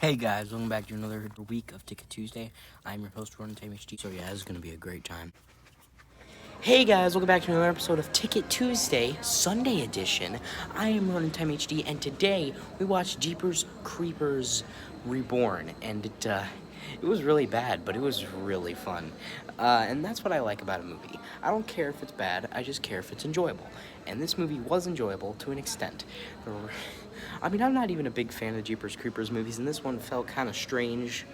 Hey guys, welcome back to another week of Ticket Tuesday. I'm your host, Rant. So yeah, this is going to be a great time. Hey guys, welcome back to another episode of Ticket Tuesday, Sunday edition. I am Rant HD, and today we watched Jeepers Creepers Reborn, and it was really bad, but it was really fun. And that's what I like about a movie. I don't care if it's bad, I just care if it's enjoyable. And this movie was enjoyable to an extent. I'm not even a big fan of Jeepers Creepers movies, and this one felt kind of strange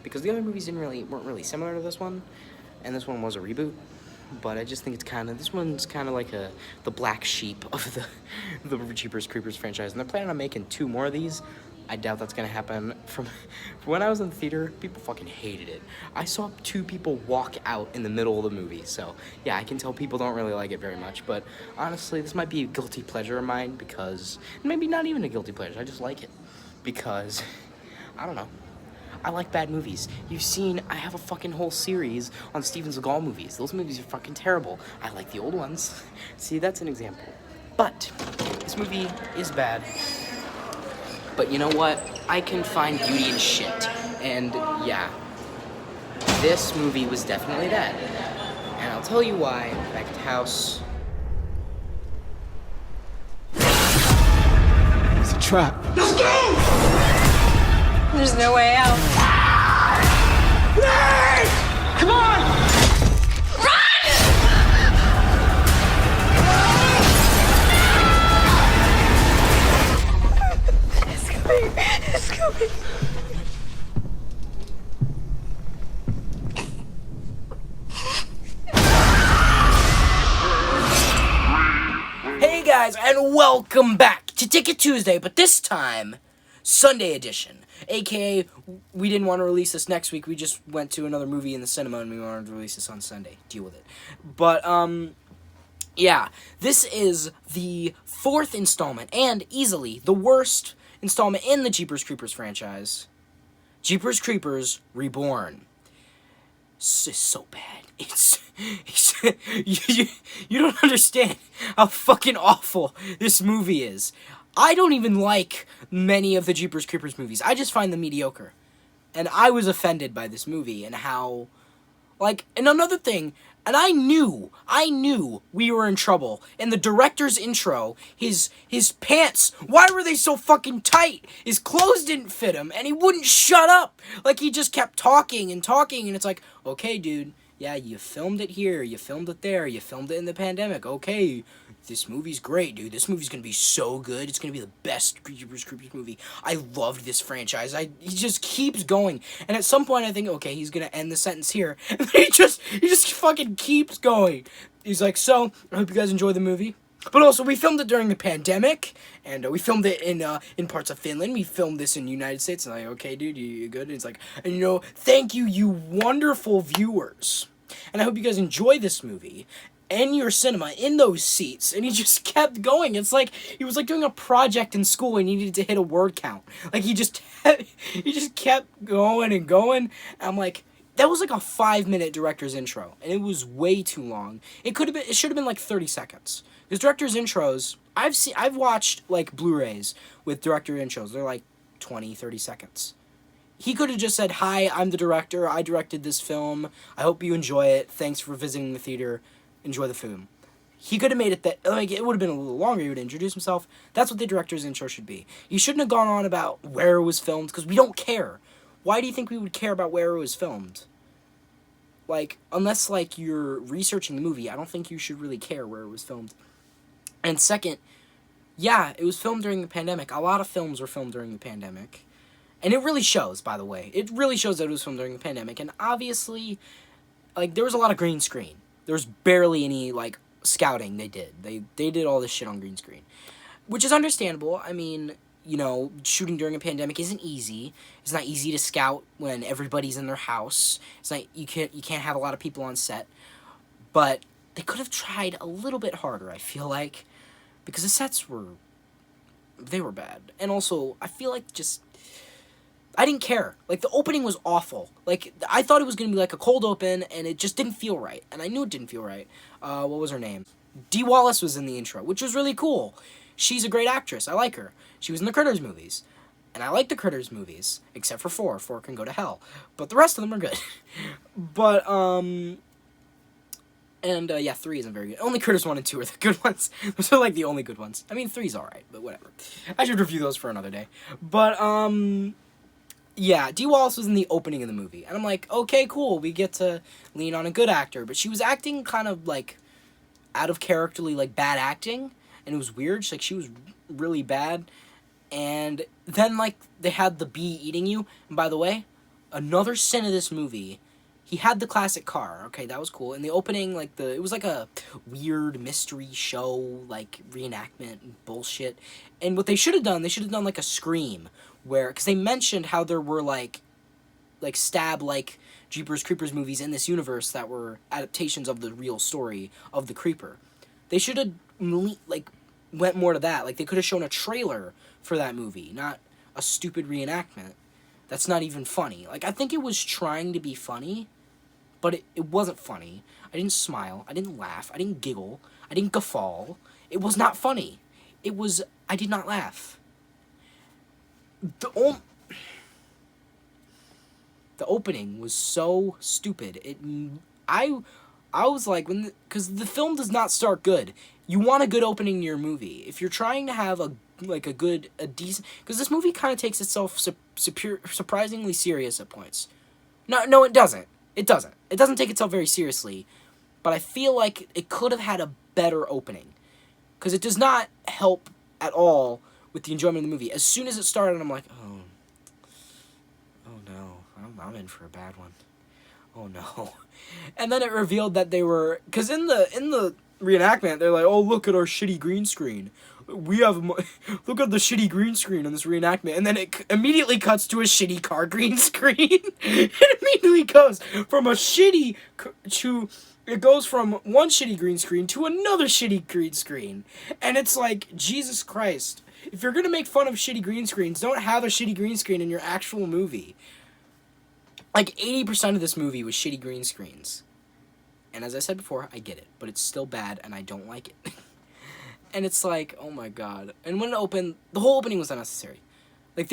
because the other movies weren't really similar to this one, and this one was a reboot. But I just think this one's kind of like the black sheep of the Jeepers Creepers franchise, and they're planning on making 2 more of these. I doubt that's gonna happen. From when I was in the theater, people fucking hated it. I saw 2 people walk out in the middle of the movie, so yeah, I can tell people don't really like it very much. But honestly, this might be a guilty pleasure of mine because maybe not even a guilty pleasure. I just like it because I don't know. I like bad movies. I have a fucking whole series on Steven Seagal movies. Those movies are fucking terrible. I like the old ones. See, that's an example. But this movie is bad. But you know what? I can find beauty in shit. And yeah, this movie was definitely that. And I'll tell you why. Back at the house. It's a trap. Let's go! There's no way out. Come on! Run! It's coming. It's coming. Hey guys, and welcome back to Ticket Tuesday, but this time, Sunday edition. AKA, we didn't want to release this next week. We just went to another movie in the cinema and we wanted to release this on Sunday. Deal with it. But, yeah. This is the 4th installment and easily the worst installment in the Jeepers Creepers franchise. Jeepers Creepers Reborn. It's so bad. It's you don't understand how fucking awful this movie is. I don't even like many of the Jeepers Creepers movies. I just find them mediocre. And I was offended by this movie and how, and another thing, and I knew we were in trouble. In the director's intro, his pants, why were they so fucking tight? His clothes didn't fit him, and he wouldn't shut up. He just kept talking, and it's like, okay, dude, yeah, you filmed it here, you filmed it there, you filmed it in the pandemic, okay, this movie's great, dude. This movie's gonna be so good. It's gonna be the best Jeepers Creepers movie. I loved this franchise. He just keeps going, and at some point I think, okay, he's gonna end the sentence here, and then he just fucking keeps going. He's like, so I hope you guys enjoy the movie. But also, we filmed it during the pandemic, and we filmed it in parts of Finland. We filmed this in the United States, and I'm like, okay, dude, you good? And it's like, and thank you, you wonderful viewers, and I hope you guys enjoy this movie in your cinema, in those seats. And he just kept going. It's like he was doing a project in school and he needed to hit a word count. He just kept going and going. And I'm like, that was a 5-minute director's intro, and it was way too long. It should have been 30 seconds. Because director's intros, I've watched Blu-rays with director intros. They're 20, 30 seconds. He could have just said, hi, I'm the director. I directed this film. I hope you enjoy it. Thanks for visiting the theater. Enjoy the film. He could have made it that, it would have been a little longer. He would introduce himself. That's what the director's intro should be. He shouldn't have gone on about where it was filmed, because we don't care. Why do you think we would care about where it was filmed? Unless, you're researching the movie, I don't think you should really care where it was filmed. And second, yeah, it was filmed during the pandemic. A lot of films were filmed during the pandemic. And it really shows, by the way. It really shows that it was filmed during the pandemic. And obviously, there was a lot of green screen. There was barely any, scouting they did. They did all this shit on green screen. Which is understandable. Shooting during a pandemic isn't easy. It's not easy to scout when everybody's in their house. It's not, you can't have a lot of people on set. But they could have tried a little bit harder, I feel like. Because the sets were bad. And also, I feel I didn't care. The opening was awful. I thought it was going to be a cold open, and it just didn't feel right. And I knew it didn't feel right. What was her name? Dee Wallace was in the intro, which was really cool. She's a great actress. I like her. She was in the Critters movies. And I like the Critters movies, except for 4. 4 can go to hell. But the rest of them are good. But, and, yeah, 3 isn't very good. Only Critters 1 and 2 are the good ones. Those are, like, the only good ones. I mean, 3's alright, but whatever. I should review those for another day. But, yeah, Dee Wallace was in the opening of the movie. And I'm like, okay, cool, we get to lean on a good actor. But she was acting kind of, like, out of characterly, like, bad acting. And it was weird. She was really bad. And then, like, they had the bee eating you. And by the way, another sin of this movie, he had the classic car. Okay, that was cool. In the opening, like, it was like a weird mystery show, like, reenactment and bullshit. And what they should have done, like, a Scream. Where, because they mentioned how there were, like stab, like, Jeepers Creepers movies in this universe that were adaptations of the real story of the Creeper. They should have, like, went more to that. Like, they could have shown a trailer for that movie, not a stupid reenactment that's not even funny. Like, I think it was trying to be funny, but it wasn't funny. I didn't smile. I didn't laugh. I didn't giggle. I didn't guffaw. It was not funny. I did not laugh. The opening was so stupid. I was like, because the film does not start good. You want a good opening to your movie. If you're trying to have a decent, because this movie kind of takes itself surprisingly serious at points. No, it doesn't. It doesn't. It doesn't take itself very seriously, but I feel like it could have had a better opening, because it does not help at all with the enjoyment of the movie. As soon as it started, I'm like, oh no, I'm in for a bad one. Oh no. And then it revealed that they were, because in the reenactment, they're like, oh, look at our shitty green screen. Look at the shitty green screen in this reenactment. And then it immediately cuts to a shitty car green screen. It immediately goes from a shitty it goes from one shitty green screen to another shitty green screen. And it's like, Jesus Christ. If you're gonna make fun of shitty green screens, don't have a shitty green screen in your actual movie. Like, 80% of this movie was shitty green screens. And as I said before, I get it. But it's still bad, and I don't like it. And it's like, oh my god. And when it opened, the whole opening was unnecessary. Like,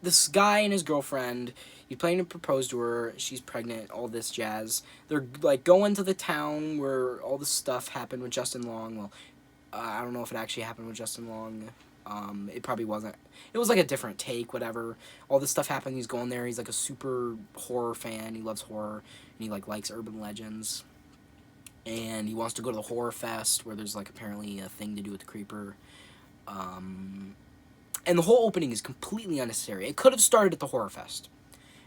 this guy and his girlfriend, he's planning to propose to her, she's pregnant, all this jazz. They're, like, going to the town where all this stuff happened with Justin Long. Well, I don't know if it actually happened with Justin Long. It probably wasn't. It was like a different take, whatever. All this stuff happened, he's going there, he's like a super horror fan, he loves horror, and he like likes urban legends. And he wants to go to the horror fest, where there's like apparently a thing to do with the Creeper. And the whole opening is completely unnecessary. It could have started at the horror fest.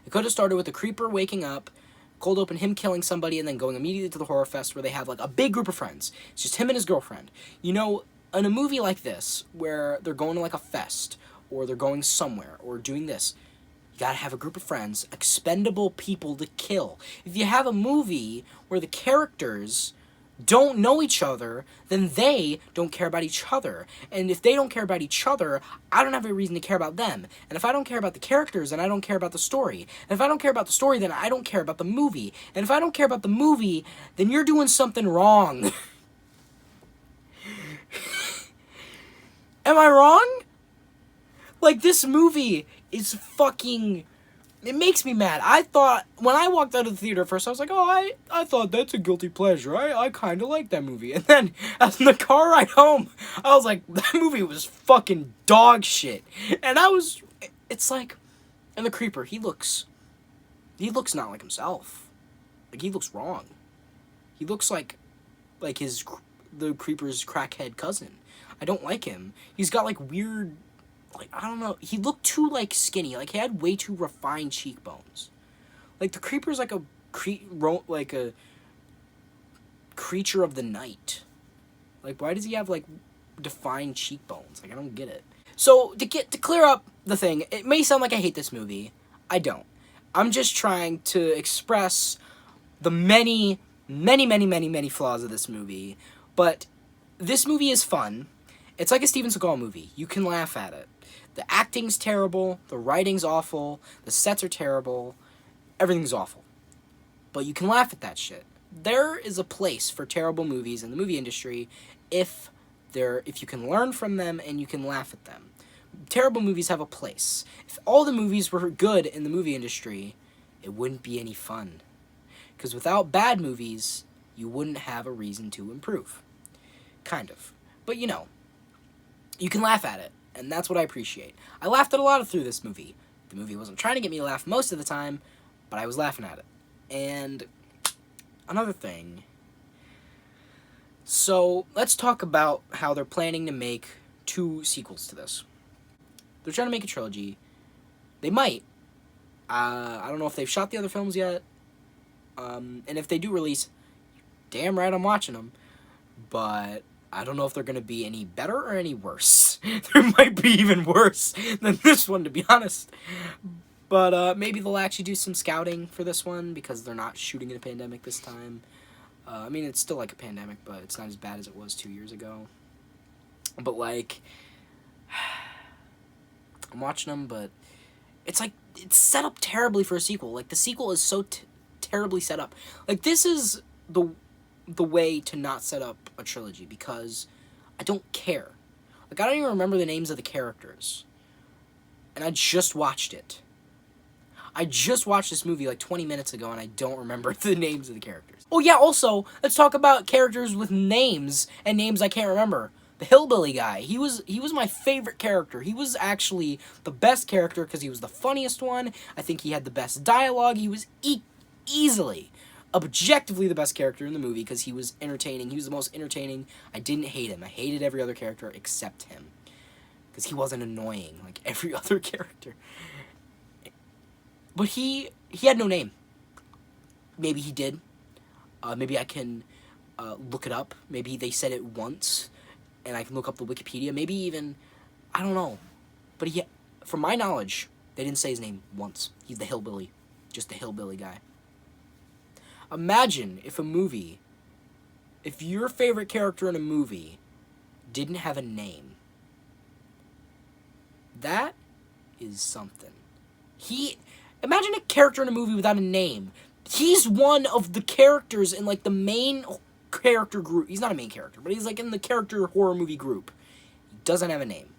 It could have started with the Creeper waking up, cold open, him killing somebody, and then going immediately to the horror fest, where they have like a big group of friends. It's just him and his girlfriend. You know, in a movie like this, where they're going to like a fest, or they're going somewhere, or doing this, you gotta have a group of friends, expendable people to kill. If you have a movie where the characters don't know each other, then they don't care about each other. And if they don't care about each other, I don't have a reason to care about them. And if I don't care about the characters, then I don't care about the story. And if I don't care about the story, then I don't care about the movie. And if I don't care about the movie, then you're doing something wrong. Am I wrong? Like, this movie is fucking... It makes me mad. I thought, when I walked out of the theater first, I was like, oh, I thought that's a guilty pleasure. I kind of like that movie. And then, as in the car ride home, I was like, that movie was fucking dog shit. And it's like, and the Creeper, he looks not like himself. Like, he looks wrong. He looks like the Creeper's crackhead cousin. I don't like him. He's got, like, weird... Like, I don't know. He looked too, like, skinny. Like, he had way too refined cheekbones. Like, the Creeper's like a creature of the night. Like, why does he have, like, defined cheekbones? Like, I don't get it. So, to clear up the thing, it may sound like I hate this movie. I don't. I'm just trying to express the many flaws of this movie. But this movie is fun. It's like a Steven Seagal movie. You can laugh at it. The acting's terrible, the writing's awful, the sets are terrible, everything's awful. But you can laugh at that shit. There is a place for terrible movies in the movie industry if you can learn from them and you can laugh at them. terrible movies have a place. If all the movies were good in the movie industry, it wouldn't be any fun. Because without bad movies, you wouldn't have a reason to improve. Kind of. But you know, you can laugh at it, and that's what I appreciate. I laughed at a lot through this movie. The movie wasn't trying to get me to laugh most of the time, but I was laughing at it. And another thing. So, let's talk about how they're planning to make 2 sequels to this. They're trying to make a trilogy. They might. I don't know if they've shot the other films yet. And if they do release, damn right I'm watching them. But I don't know if they're going to be any better or any worse. They might be even worse than this one, to be honest. But maybe they'll actually do some scouting for this one because they're not shooting in a pandemic this time. I mean, it's still like a pandemic, but it's not as bad as it was 2 years ago. But, like, I'm watching them, but it's like, it's set up terribly for a sequel. Like, the sequel is so terribly set up. Like, this is the way to not set up a trilogy, because I don't care. Like, I don't even remember the names of the characters. And I just watched it. I just watched this movie like 20 minutes ago, and I don't remember the names of the characters. Oh yeah, also, let's talk about characters with names, and names I can't remember. The hillbilly guy, he was my favorite character. He was actually the best character because he was the funniest one. I think he had the best dialogue. He was easily, objectively the best character in the movie because he was entertaining. He was the most entertaining. I didn't hate him. I hated every other character except him because he wasn't annoying like every other character. But he had no name. Maybe he did. Maybe I can look it up. Maybe they said it once, and I can look up the Wikipedia. Maybe even, I don't know. But from my knowledge, they didn't say his name once. He's the hillbilly. Just the hillbilly guy. Imagine if your favorite character in a movie didn't have a name. That is something. Imagine a character in a movie without a name. He's one of the characters in, like, the main character group. He's not a main character, but he's, like, in the character horror movie group. He doesn't have a name.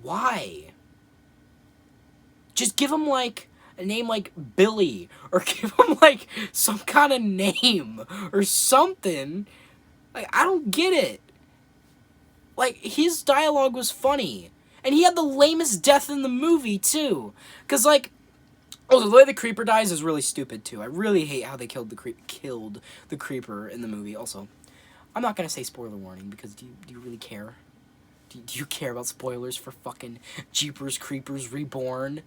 Why? Just give him, like, a name like Billy, or give him, like, some kind of name, or something. Like, I don't get it. Like, his dialogue was funny. And he had the lamest death in the movie, too. Because, like, the way the creeper dies is really stupid, too. I really hate how they killed the creeper in the movie. Also, I'm not going to say spoiler warning, because do you really care? Do you care about spoilers for fucking Jeepers Creepers Reborn?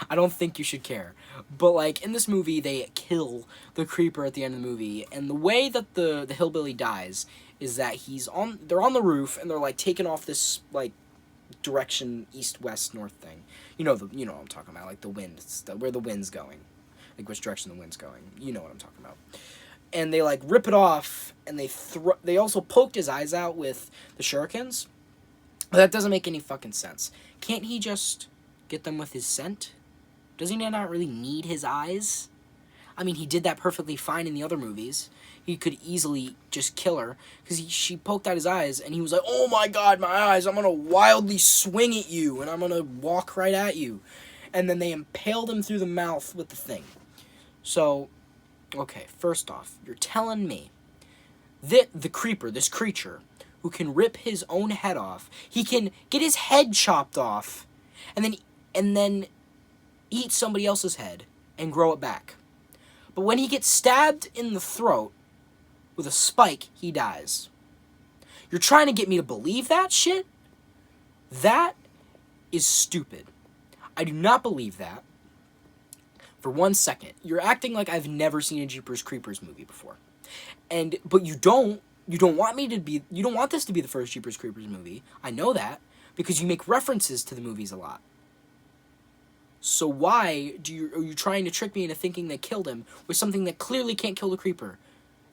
I don't think you should care. But, like, in this movie, they kill the creeper at the end of the movie. And the way that the hillbilly dies is that they're on the roof, and they're, like, taking off this, like, direction, east, west, north thing. You know what I'm talking about, like, the wind, where the wind's going. Like, which direction the wind's going. You know what I'm talking about. And they, like, rip it off, and they also poked his eyes out with the shurikens. But that doesn't make any fucking sense. Can't he just get them with his scent? Does he not really need his eyes? I mean, he did that perfectly fine in the other movies. He could easily just kill her, because she poked out his eyes, and he was like, oh my god, my eyes, I'm going to wildly swing at you, and I'm going to walk right at you. And then they impaled him through the mouth with the thing. So, okay, first off, you're telling me that the creeper, this creature, who can rip his own head off, he can get his head chopped off, and then eat somebody else's head and grow it back. But when he gets stabbed in the throat with a spike, he dies. You're trying to get me to believe that shit? That is stupid. I do not believe that. For 1 second. You're acting like I've never seen a Jeepers Creepers movie before. But you don't want this to be the first Jeepers Creepers movie. I know that, because you make references to the movies a lot. So why are you trying to trick me into thinking they killed him with something that clearly can't kill the creeper?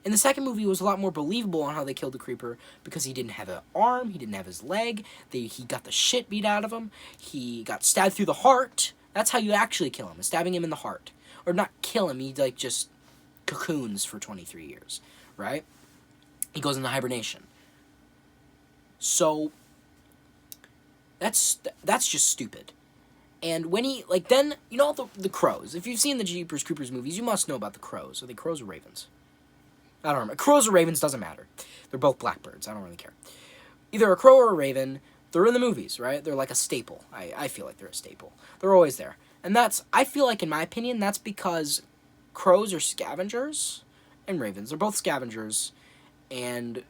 In the second movie, it was a lot more believable on how they killed the creeper, because he didn't have an arm, he didn't have his leg, he got the shit beat out of him, he got stabbed through the heart. That's how you actually kill him, is stabbing him in the heart. Or not kill him, he, like, just cocoons for 23 years, right? He goes into hibernation. So that's just stupid. And when he, like, then, you know, the crows. If you've seen the Jeepers Creepers movies, you must know about the crows. Are they crows or ravens? I don't remember. Crows or ravens, doesn't matter. They're both blackbirds. I don't really care. Either a crow or a raven, they're in the movies, right? They're like a staple. I feel like they're a staple. They're always there. And that's, I feel like, in my opinion, that's because crows are scavengers and ravens. They're both scavengers, and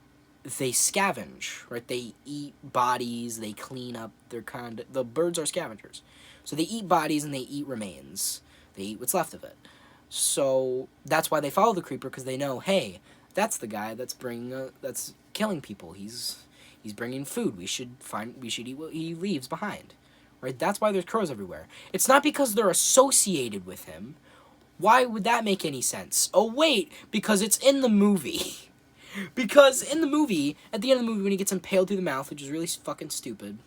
they scavenge, right? They eat bodies, they clean up, the birds are scavengers. So they eat bodies and they eat remains. They eat what's left of it. So that's why they follow the creeper, because they know, hey, that's the guy that's that's killing people. He's bringing food. We should eat what he leaves behind, right? That's why there's crows everywhere. It's not because they're associated with him. Why would that make any sense? Oh wait, because it's in the movie. Because in the movie, at the end of the movie, when he gets impaled through the mouth, which is really fucking stupid,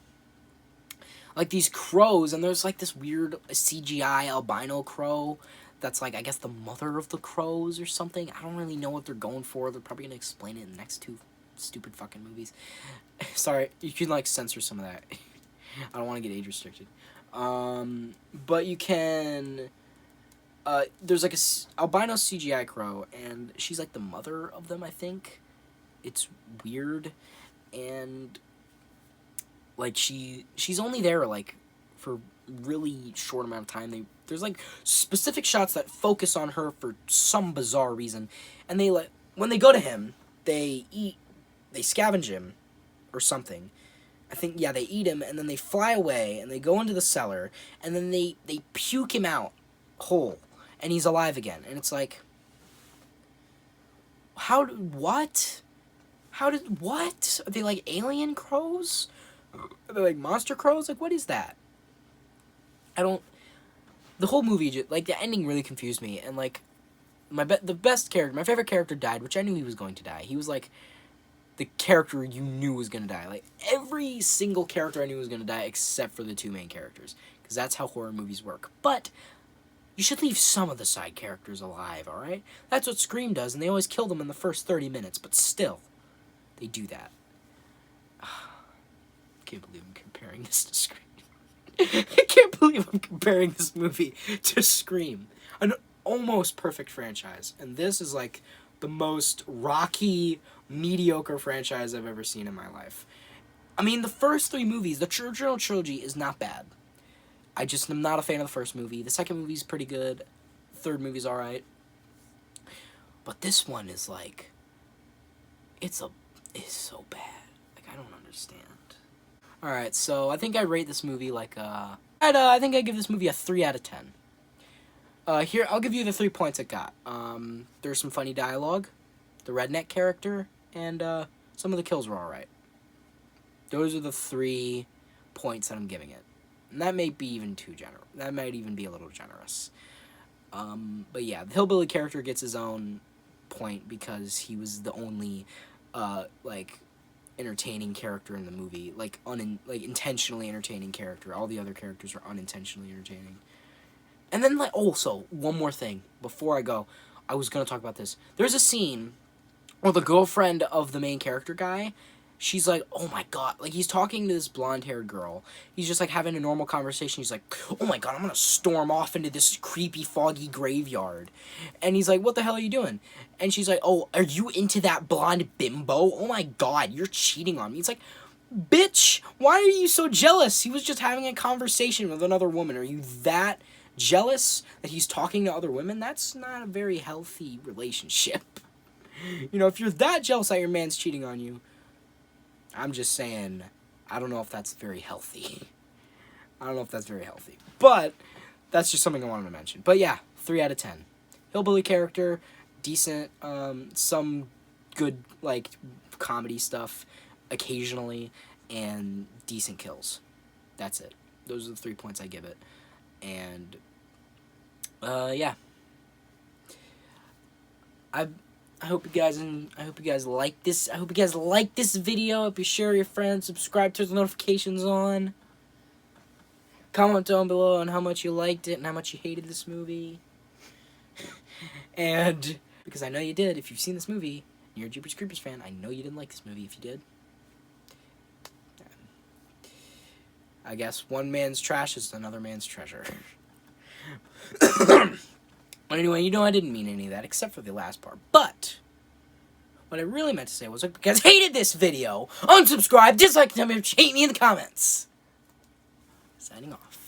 like, these crows, and there's, like, this weird CGI albino crow that's, like, I guess the mother of the crows or something. I don't really know what they're going for. They're probably gonna explain it in the next 2 stupid fucking movies. Sorry, you can, like, censor some of that. I don't want to get age restricted. But you can... there's, like, albino CGI crow, and she's, like, the mother of them, I think. It's weird, and... like, she's only there, like, for really short amount of time. There's, like, specific shots that focus on her for some bizarre reason. And they, like, when they go to him, they scavenge him or something. I think, yeah, they eat him, and then they fly away, and they go into the cellar, and then they puke him out whole, and he's alive again. And it's like, what? What? Are they, like, alien crows? Are they, like, monster crows? Like, what is that? The whole movie, like, the ending really confused me, and, like, my favorite character died, which I knew he was going to die. He was, like, the character you knew was going to die. Like, every single character I knew was going to die except for the 2 main characters, because that's how horror movies work. But you should leave some of the side characters alive, alright? That's what Scream does, and they always kill them in the first 30 minutes, but still, they do that. I can't believe I'm comparing this to Scream. I can't believe I'm comparing this movie to Scream. An almost perfect franchise. And this is, like, the most rocky, mediocre franchise I've ever seen in my life. I mean, the first 3 movies, the original trilogy, is not bad. I just am not a fan of the first movie. The second movie's pretty good. The third movie's alright. But this one is, like, it's so bad. Like, I don't understand. Alright, so I think I rate this movie like, I think I give this movie a 3 out of 10. Here, I'll give you the 3 points it got. There's some funny dialogue, the redneck character, and, some of the kills were alright. Those are the 3 points that I'm giving it. And that may be even too generous. That might even be a little generous. But yeah, the hillbilly character gets his own point because he was the only, like, entertaining character in the movie, like intentionally entertaining character. All the other characters are unintentionally entertaining. And then, like, also, one more thing before I go, I was gonna talk about this. There's a scene where the girlfriend of the main character guy, she's like, oh my god, like, he's talking to this blonde-haired girl. He's just, like, having a normal conversation. He's like, oh my god, I'm gonna storm off into this creepy, foggy graveyard. And he's like, what the hell are you doing? And she's like, oh, are you into that blonde bimbo? Oh my god, you're cheating on me. It's like, bitch, why are you so jealous? He was just having a conversation with another woman. Are you that jealous that he's talking to other women? That's not a very healthy relationship. You know, if you're that jealous that your man's cheating on you, I'm just saying, I don't know if that's very healthy. I don't know if that's very healthy. But that's just something I wanted to mention. But yeah, 3 out of 10. Hillbilly character, decent, some good, like, comedy stuff occasionally, and decent kills. That's it. Those are the 3 points I give it. And, yeah. I hope you guys like this. I hope you guys like this video. I hope you share with your friends, subscribe, turn the notifications on. Comment down below on how much you liked it and how much you hated this movie. And because I know you did, if you've seen this movie, and you're a Jeepers Creepers fan, I know you didn't like this movie if you did. I guess one man's trash is another man's treasure. But anyway, I didn't mean any of that, except for the last part. But what I really meant to say was, if you guys hated this video, unsubscribe, dislike, tell me, hate me in the comments. Signing off.